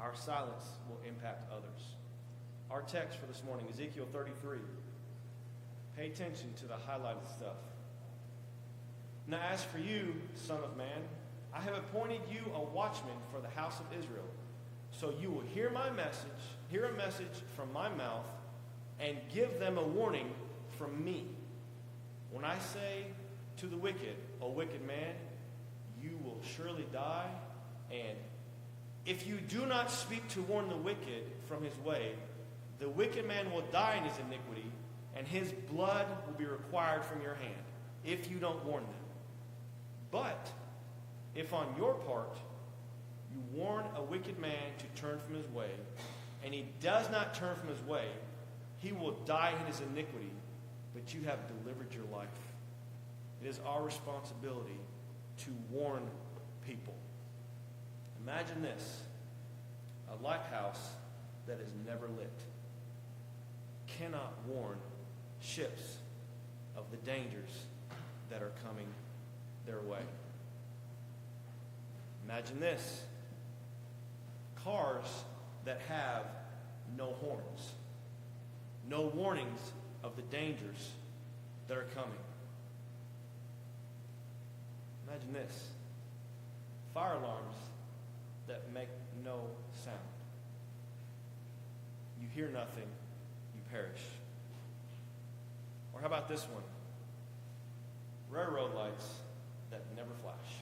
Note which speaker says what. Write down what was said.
Speaker 1: our silence will impact others. Our text for this morning, Ezekiel 33. Pay attention to the highlighted stuff. Now as for you, son of man, I have appointed you a watchman for the house of Israel. So you will hear a message from my mouth, and give them a warning from me. When I say to the wicked, O wicked man, you will surely die, and if you do not speak to warn the wicked from his way, the wicked man will die in his iniquity, and his blood will be required from your hand, if you don't warn them. But if on your part you warn a wicked man to turn from his way, and he does not turn from his way, he will die in his iniquity, but you have delivered your life. It is our responsibility to warn people. Imagine this: a lighthouse that is never lit cannot warn ships of the dangers that are coming their way. Imagine this: cars that have no horns, no warnings of the dangers that are coming. Imagine this: fire alarms that make no sound. You hear nothing, you perish. Or how about this one? Railroad lights that never flash.